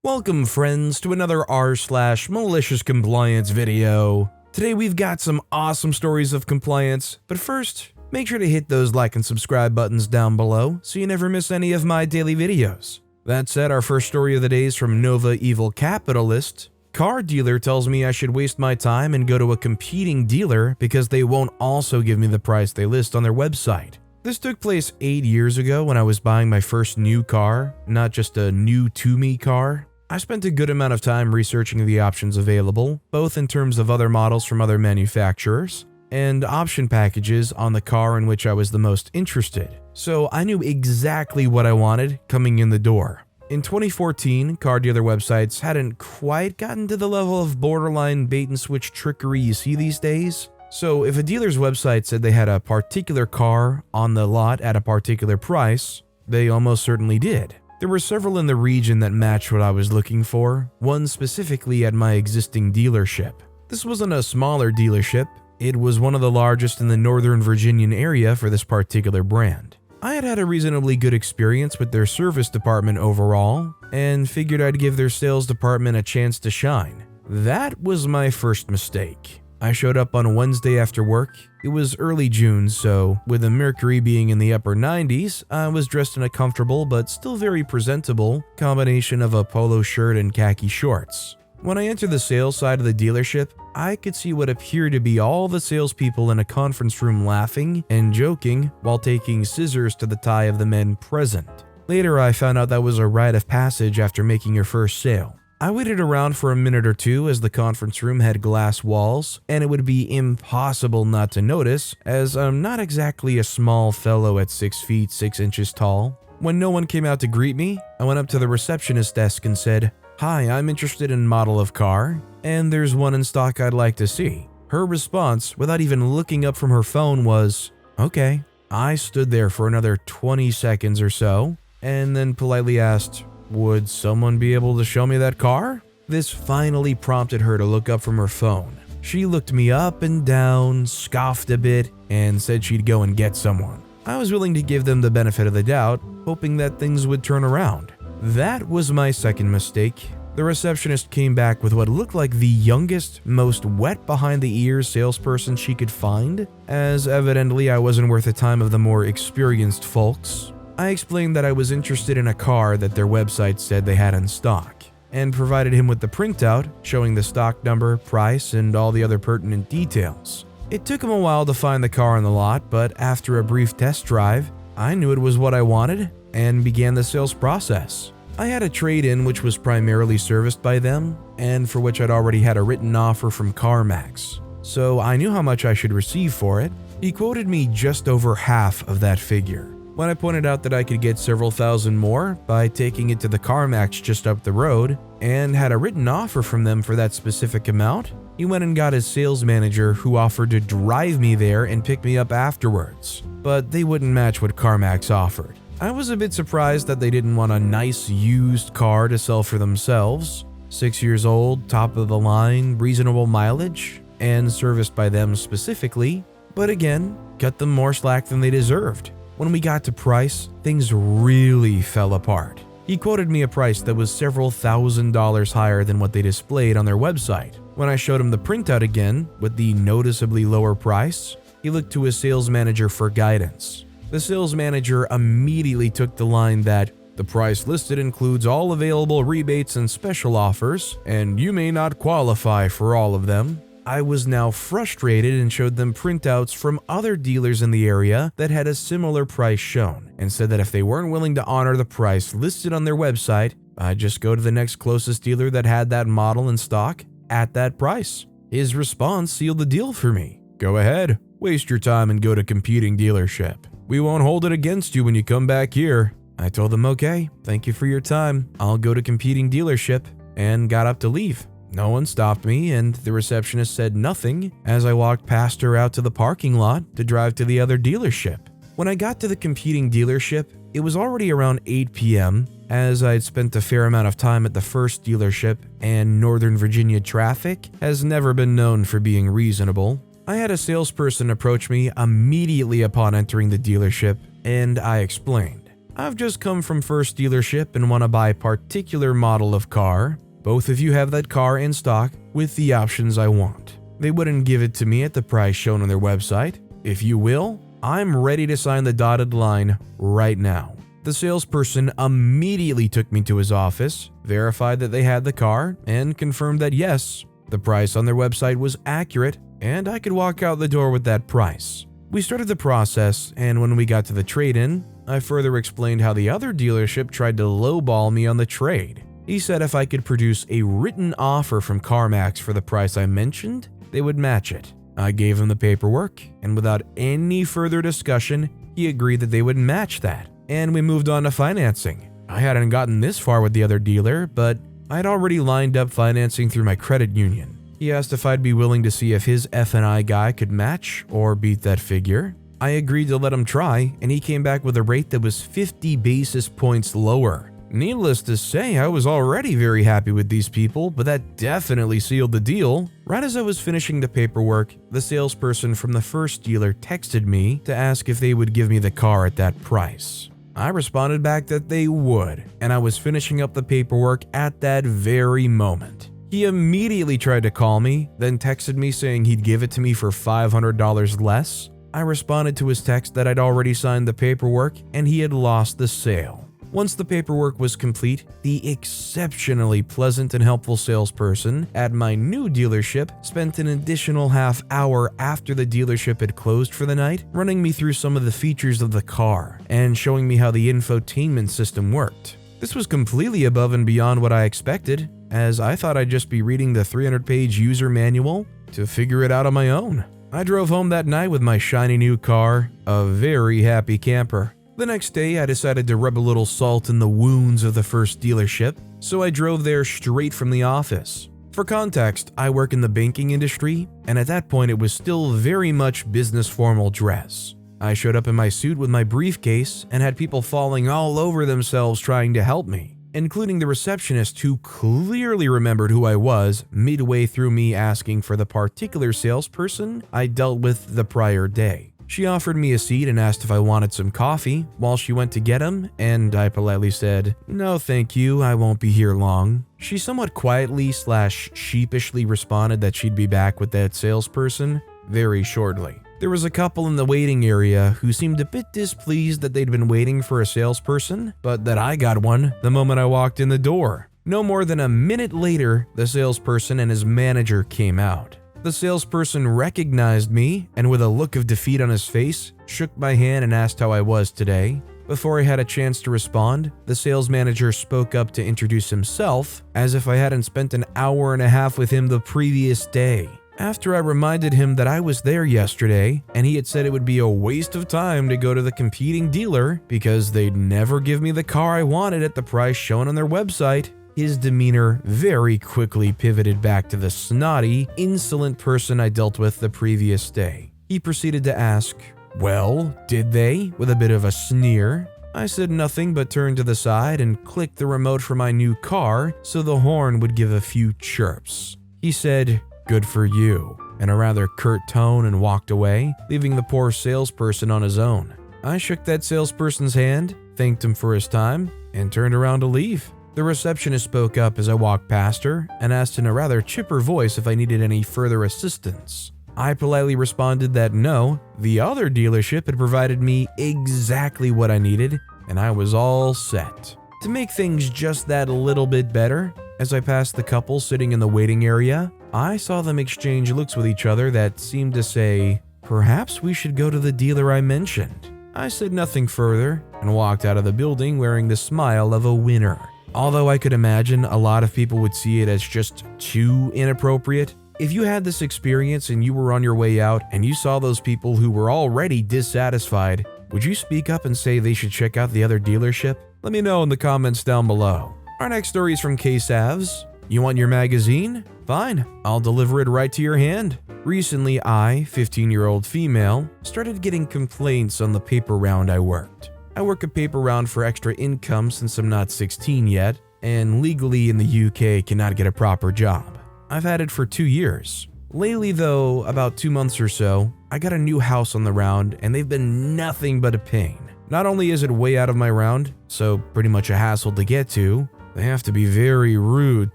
Welcome friends to another r/slash malicious compliance video. Today we've got some awesome stories of compliance, but first, make sure to hit those like and subscribe buttons down below so you never miss any of my daily videos. That said, our first story of the day is from Nova Evil Capitalist. Car dealer tells me I should waste my time and go to a competing dealer because they won't also give me the price they list on their website. This took place 8 years ago when I was buying my first new car, not just a new to me car. I spent a good amount of time researching the options available, both in terms of other models from other manufacturers and option packages on the car in which I was the most interested, so I knew exactly what I wanted coming in the door. In 2014, car dealer websites hadn't quite gotten to the level of borderline bait-and-switch trickery you see these days, so if a dealer's website said they had a particular car on the lot at a particular price, they almost certainly did. There were several in the region that matched what I was looking for, one specifically at my existing dealership. This wasn't a smaller dealership, it was one of the largest in the Northern Virginian area for this particular brand. I had had a reasonably good experience with their service department overall, and figured I'd give their sales department a chance to shine. That was my first mistake. I showed up on a Wednesday after work. It was early June, so with the mercury being in the upper 90s, I was dressed in a comfortable but still very presentable combination of a polo shirt and khaki shorts. When I entered the sales side of the dealership, I could see what appeared to be all the salespeople in a conference room laughing and joking while taking scissors to the tie of the men present. Later, I found out that was a rite of passage after making your first sale. I waited around for a minute or two as the conference room had glass walls, and it would be impossible not to notice, as I'm not exactly a small fellow at 6 feet 6 inches tall. When no one came out to greet me, I went up to the receptionist desk and said, "Hi, I'm interested in model of car, and there's one in stock I'd like to see." Her response, without even looking up from her phone, was, "Okay." I stood there for another 20 seconds or so, and then politely asked, "Would someone be able to show me that car?" This finally prompted her to look up from her phone. She looked me up and down, scoffed a bit, and said she'd go and get someone. I was willing to give them the benefit of the doubt, hoping that things would turn around. That was my second mistake. The receptionist came back with what looked like the youngest, most wet behind the ears salesperson she could find, as evidently I wasn't worth the time of the more experienced folks. I explained that I was interested in a car that their website said they had in stock, and provided him with the printout showing the stock number, price, and all the other pertinent details. It took him a while to find the car on the lot, but after a brief test drive, I knew it was what I wanted and began the sales process. I had a trade-in which was primarily serviced by them, and for which I'd already had a written offer from CarMax, so I knew how much I should receive for it. He quoted me just over half of that figure. When I pointed out that I could get several thousand more by taking it to the CarMax just up the road, and had a written offer from them for that specific amount, he went and got his sales manager, who offered to drive me there and pick me up afterwards, but they wouldn't match what CarMax offered. I was a bit surprised that they didn't want a nice used car to sell for themselves, 6 years old, top of the line, reasonable mileage, and serviced by them specifically, but again, cut them more slack than they deserved. When we got to price, things really fell apart. He quoted me a price that was several $1,000s higher than what they displayed on their website. When I showed him the printout again, with the noticeably lower price, he looked to his sales manager for guidance. The sales manager immediately took the line that the price listed includes all available rebates and special offers, and you may not qualify for all of them. I was now frustrated and showed them printouts from other dealers in the area that had a similar price shown, and said that if they weren't willing to honor the price listed on their website, I'd just go to the next closest dealer that had that model in stock at that price. His response sealed the deal for me. "Go ahead, waste your time and go to competing dealership. We won't hold it against you when you come back here." I told them, "Okay, thank you for your time. I'll go to competing dealership," and got up to leave. No one stopped me, and the receptionist said nothing as I walked past her out to the parking lot to drive to the other dealership. When I got to the competing dealership, it was already around 8 p.m., as I'd spent a fair amount of time at the first dealership, and Northern Virginia traffic has never been known for being reasonable. I had a salesperson approach me immediately upon entering the dealership, and I explained. I've just come from first dealership and want to buy a particular model of car. Both of you have that car in stock with the options I want. They wouldn't give it to me at the price shown on their website. If you will, I'm ready to sign the dotted line right now. The salesperson immediately took me to his office, verified that they had the car, and confirmed that yes, the price on their website was accurate and I could walk out the door with that price. We started the process, and when we got to the trade-in, I further explained how the other dealership tried to lowball me on the trade. He said if I could produce a written offer from CarMax for the price I mentioned, they would match it. I gave him the paperwork, and without any further discussion, he agreed that they would match that, and we moved on to financing. I hadn't gotten this far with the other dealer, but I'd already lined up financing through my credit union. He asked if I'd be willing to see if his F&I guy could match or beat that figure. I agreed to let him try, and he came back with a rate that was 50 basis points lower. Needless to say, I was already very happy with these people, but that definitely sealed the deal. Right as I was finishing the paperwork, the salesperson from the first dealer texted me to ask if they would give me the car at that price. I responded back that they would, and I was finishing up the paperwork at that very moment. He immediately tried to call me, then texted me saying he'd give it to me for $500 less. I responded to his text that I'd already signed the paperwork and he had lost the sale. Once the paperwork was complete, the exceptionally pleasant and helpful salesperson at my new dealership spent an additional half hour after the dealership had closed for the night, running me through some of the features of the car and showing me how the infotainment system worked. This was completely above and beyond what I expected, as I thought I'd just be reading the 300-page user manual to figure it out on my own. I drove home that night with my shiny new car, a very happy camper. The next day, I decided to rub a little salt in the wounds of the first dealership, so I drove there straight from the office. For context, I work in the banking industry, and at that point it was still very much business formal dress. I showed up in my suit with my briefcase and had people falling all over themselves trying to help me, including the receptionist who clearly remembered who I was midway through me asking for the particular salesperson I dealt with the prior day. She offered me a seat and asked if I wanted some coffee while she went to get him, and I politely said, "No thank you, I won't be here long." She somewhat quietly/sheepishly responded that she'd be back with that salesperson very shortly. There was a couple in the waiting area who seemed a bit displeased that they'd been waiting for a salesperson, but that I got one the moment I walked in the door. No more than a minute later, the salesperson and his manager came out. The salesperson recognized me and with a look of defeat on his face, shook my hand and asked how I was today. Before I had a chance to respond, the sales manager spoke up to introduce himself as if I hadn't spent an hour and a half with him the previous day. After I reminded him that I was there yesterday and he had said it would be a waste of time to go to the competing dealer because they'd never give me the car I wanted at the price shown on their website, his demeanor very quickly pivoted back to the snotty, insolent person I dealt with the previous day. He proceeded to ask, "Well, did they?" with a bit of a sneer. I said nothing but turned to the side and clicked the remote for my new car so the horn would give a few chirps. He said, "Good for you," in a rather curt tone and walked away, leaving the poor salesperson on his own. I shook that salesperson's hand, thanked him for his time, and turned around to leave. The receptionist spoke up as I walked past her and asked in a rather chipper voice if I needed any further assistance. I politely responded that no, the other dealership had provided me exactly what I needed, and I was all set. To make things just that little bit better, as I passed the couple sitting in the waiting area, I saw them exchange looks with each other that seemed to say, "Perhaps we should go to the dealer I mentioned." I said nothing further and walked out of the building wearing the smile of a winner. Although I could imagine a lot of people would see it as just too inappropriate, if you had this experience and you were on your way out and you saw those people who were already dissatisfied, would you speak up and say they should check out the other dealership? Let me know in the comments down below. Our next story is from K-Savs. You want your magazine? Fine, I'll deliver it right to your hand. Recently, I, 15-year-old female, started getting complaints on the paper round I worked. I work a paper round for extra income since I'm not 16 yet, and legally in the UK cannot get a proper job. I've had it for 2 years. Lately though, about 2 months or so, I got a new house on the round and they've been nothing but a pain. Not only is it way out of my round, so pretty much a hassle to get to, they have to be very rude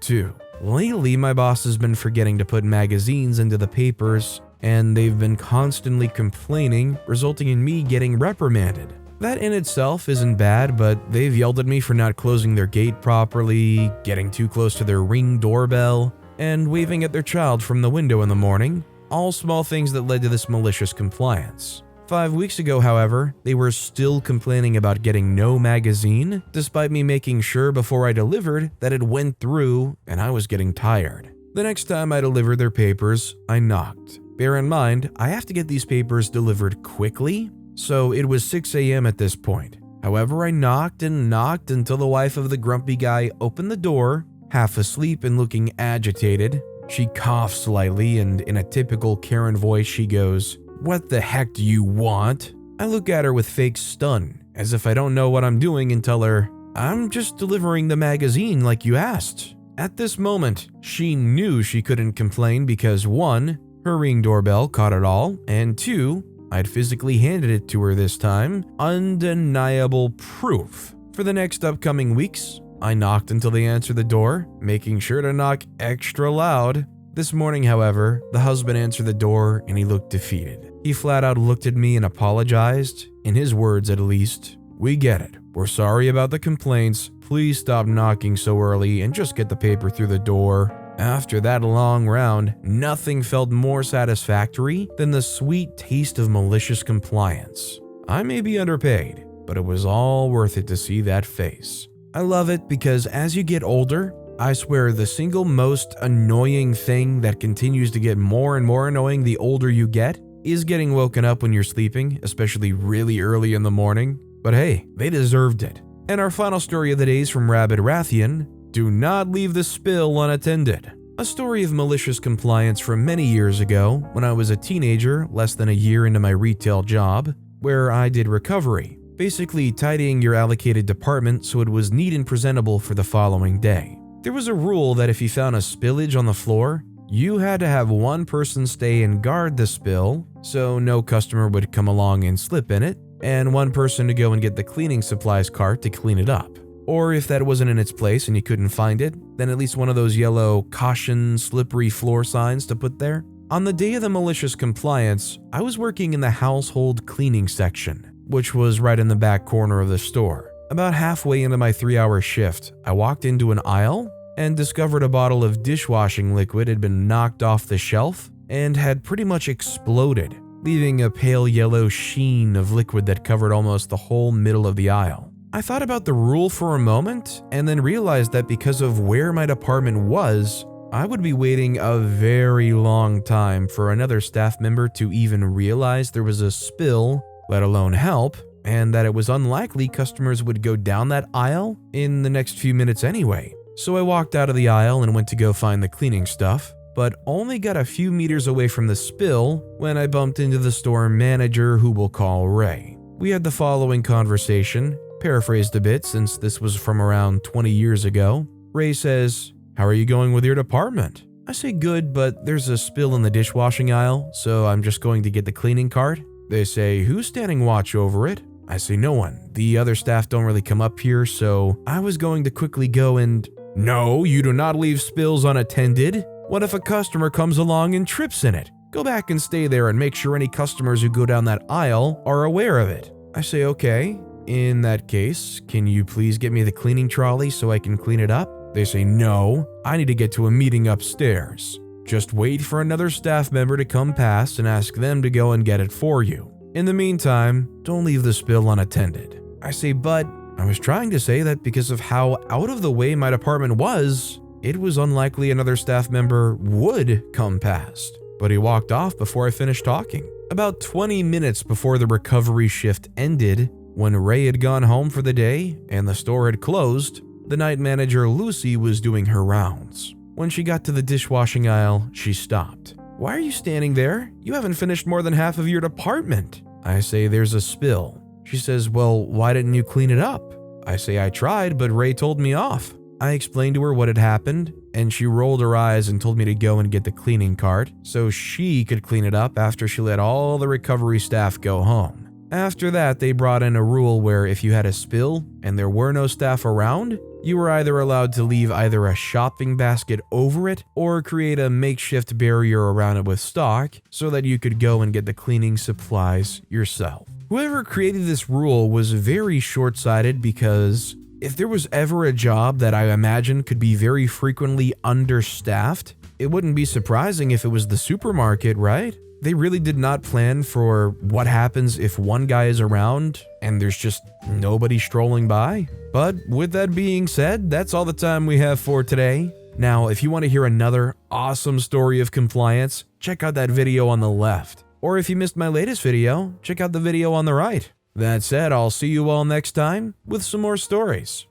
too. Lately, my boss has been forgetting to put magazines into the papers, and they've been constantly complaining, resulting in me getting reprimanded. That in itself isn't bad, but they've yelled at me for not closing their gate properly, getting too close to their Ring doorbell, and waving at their child from the window in the morning, all small things that led to this malicious compliance. 5 weeks ago, however, they were still complaining about getting no magazine, despite me making sure before I delivered that it went through and I was getting tired. The next time I delivered their papers, I knocked. Bear in mind, I have to get these papers delivered quickly, so it was 6 a.m. at this point. However, I knocked and knocked until the wife of the grumpy guy opened the door, half asleep and looking agitated. She coughed slightly and in a typical Karen voice she goes, "What the heck do you want?" I look at her with fake stun, as if I don't know what I'm doing, and tell her, "I'm just delivering the magazine like you asked." At this moment, she knew she couldn't complain because 1, her Ring doorbell caught it all, and 2, I'd physically handed it to her this time, undeniable proof. For the next upcoming weeks, I knocked until they answered the door, making sure to knock extra loud. This morning, however, the husband answered the door and he looked defeated. He flat out looked at me and apologized, in his words at least. "We get it. We're sorry about the complaints. Please stop knocking so early and just get the paper through the door." After that long round, nothing felt more satisfactory than the sweet taste of malicious compliance. I may be underpaid, but it was all worth it to see that face. I love it because as you get older, I swear the single most annoying thing that continues to get more and more annoying the older you get is getting woken up when you're sleeping, especially really early in the morning. But hey, they deserved it. And our final story of the day is from Rabid Rathian. Do not leave the spill unattended. A story of malicious compliance from many years ago when I was a teenager, less than a year into my retail job, where I did recovery, basically tidying your allocated department so it was neat and presentable for the following day. There was a rule that if you found a spillage on the floor, you had to have one person stay and guard the spill so no customer would come along and slip in it, and one person to go and get the cleaning supplies cart to clean it up. Or if that wasn't in its place and you couldn't find it, then at least one of those yellow "caution slippery floor" signs to put there. On the day of the malicious compliance, I was working in the household cleaning section, which was right in the back corner of the store. About halfway into my 3-hour shift, I walked into an aisle and discovered a bottle of dishwashing liquid had been knocked off the shelf and had pretty much exploded, leaving a pale yellow sheen of liquid that covered almost the whole middle of the aisle. I thought about the rule for a moment and then realized that because of where my department was, I would be waiting a very long time for another staff member to even realize there was a spill, let alone help, and that it was unlikely customers would go down that aisle in the next few minutes anyway. So I walked out of the aisle and went to go find the cleaning stuff, but only got a few meters away from the spill when I bumped into the store manager, who we'll call Ray. We had the following conversation, paraphrased a bit since this was from around 20 years ago. Ray says, "How are you going with your department?" I say good, but there's a spill in the dishwashing aisle, so I'm just going to get the cleaning cart. They say, "Who's standing watch over it?" I say, "No one. The other staff don't really come up here, so I was going to quickly go and..." "No, you do not leave spills unattended. What if a customer comes along and trips in it? Go back and stay there and make sure any customers who go down that aisle are aware of it." I say, "Okay. In that case, can you please get me the cleaning trolley so I can clean it up?" They say, "No, I need to get to a meeting upstairs. Just wait for another staff member to come past and ask them to go and get it for you. In the meantime, don't leave the spill unattended." I say, "But I was trying to say that because of how out of the way my department was, it was unlikely another staff member would come past." But he walked off before I finished talking. About 20 minutes before the recovery shift ended, when Ray had gone home for the day and the store had closed, the night manager Lucy was doing her rounds. When she got to the dishwashing aisle, she stopped. "Why are you standing there? You haven't finished more than half of your department." I say, "There's a spill." She says, "Well, why didn't you clean it up?" I say, "I tried, but Ray told me off." I explained to her what had happened, and she rolled her eyes and told me to go and get the cleaning cart so she could clean it up after she let all the recovery staff go home. After that, they brought in a rule where if you had a spill and there were no staff around, you were either allowed to leave either a shopping basket over it or create a makeshift barrier around it with stock so that you could go and get the cleaning supplies yourself. Whoever created this rule was very short-sighted because if there was ever a job that I imagine could be very frequently understaffed, it wouldn't be surprising if it was the supermarket, right? They really did not plan for what happens if one guy is around and there's just nobody strolling by. But with that being said, that's all the time we have for today. Now, if you want to hear another awesome story of compliance, check out that video on the left. Or if you missed my latest video, check out the video on the right. That said, I'll see you all next time with some more stories.